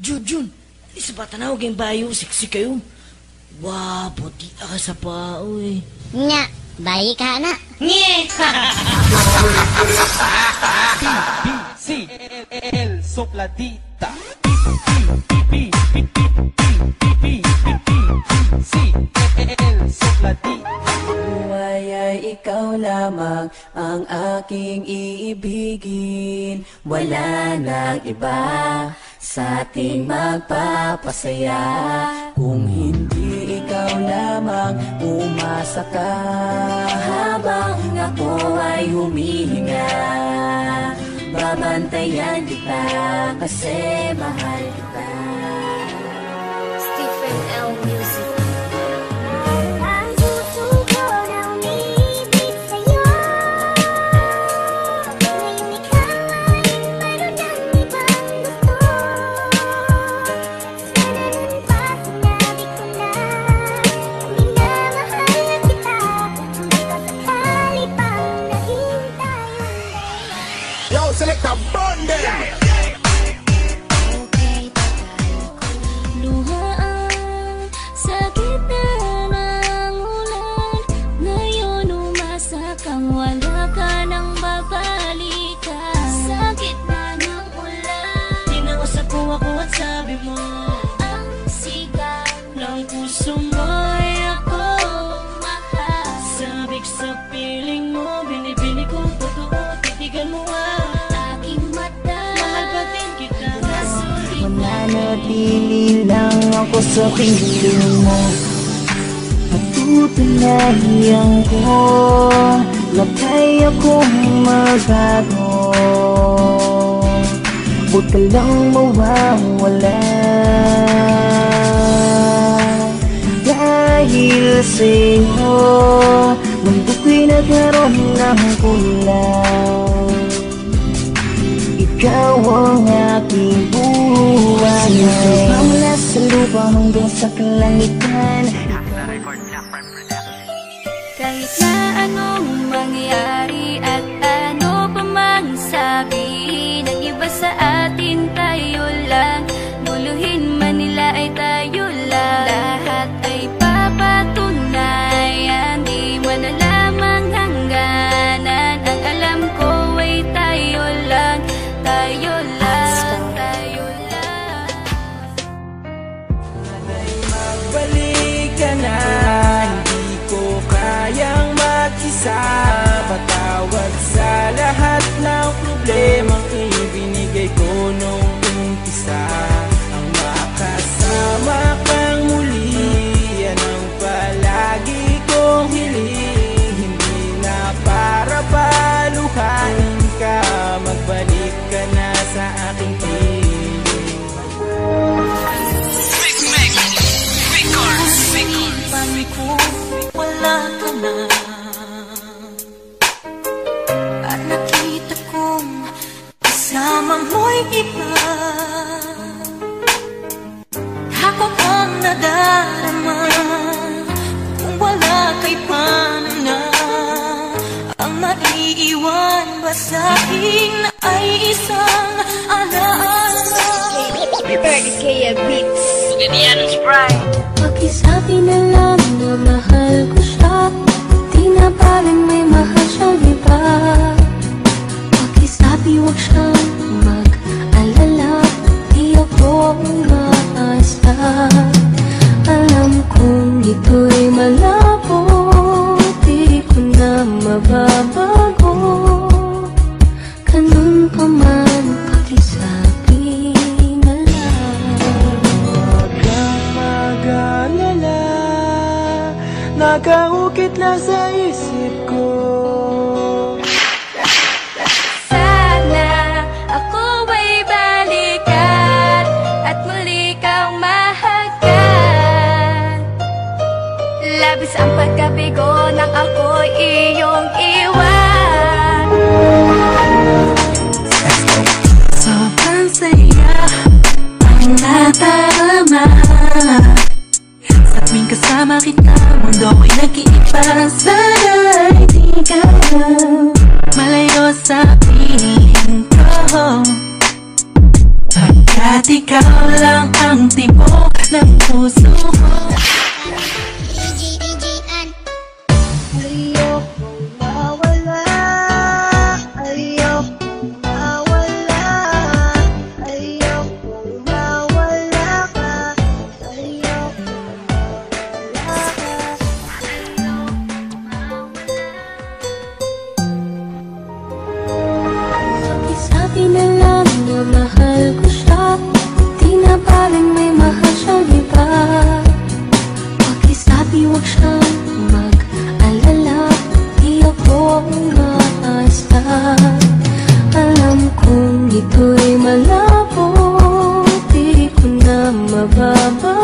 Jun, isa ba tanaw kayong bayo, siksi kayo? Wow, puti ka sa pao eh. Nga, bayi ka na. Nye! BBC, el sopladita. Buhay ay ikaw lamang ang aking iibigin. Wala nang iba sa ating magpapasaya. Kung hindi ikaw lamang, umasa ka habang ako ay humihinga. Babantayan kita kasi mahal kita. Stephen L. Music. Select a bundle. Luhaan sa gitna ng ulan. Ngayon umasa kang wala ka nang babalikan. Sa gitna ng ulan, Tinawasak ko ako at sabi mo, ang sigaw ng puso mo ay ako. mahal. Sabik sa piling mo, binibini kong totoo, titigan mo ah. Mananatili lang ako sa piling mo. Patutunayan ko na kaya kong magbago. Huwag ka lang mawawala. Dahil sa'yo, mundo ko'y nagkaroon ng kulang. Ikaw ang aking buhay. Lupa mula sa lupa hanggang sa kalangitan. Kahit na anong mangyari at ano pa mang sabihin ng iba sa atin, tayo lang. Guluhin man nila ay tayo lang. Lahat ay papatunayan, di man alam ang hangganan. Ang alam ko ay tayo lang. Tayo lang, tayo lang. Sana'y magbalik ka na. Hindi ko kayang mag-isa. Patawad sa lahat ng problemang ibinigay ko nung umpisa. Ang makasama kang muli, yan ang palagi kong hiling. Hindi na para paluhain ka, magbalik ka na sa aking piling. Paano kung wala ka na? At nakita kong kasama mo'y iba. Ako ang nadarama kung wala kay paano na. Ang maiiwan ba sa'kin ay isang alaala. Kaya Beats. Pakisabi na lang na mahal ko siya. Di na parang may mahal siyang iba. Pakisabi wag siyang mag-alala. Di ako umaasa. Alam kong ito'y malabo. Di ko na mababago. Ganun pa man, pakisabi na lang. Huwag kang mag-alala, nakaukit na sa isip ko. Sana ako ay balikan at muli kang mahagan. Labis ang pagkabigo nang ako'y iyong iwan. Sobrang saya ang nadarama. Sa tuwing kasama kita, mundo ko'y nag-iiba. Sana ay di ka malayo sa piling ko. Pagkat ikaw lang ang tibok ng puso ko. Ayokong mawala, ayokong mawala, ayokong mawala ka, ayokong mawala ka. Pakisabi na lang na mahal ko siya, di na parang may mahal siyang iba. Pakisabi huwag siyang mag-alala, di ako umaasa. Alam kong ito'y malabo, di ko na mababa.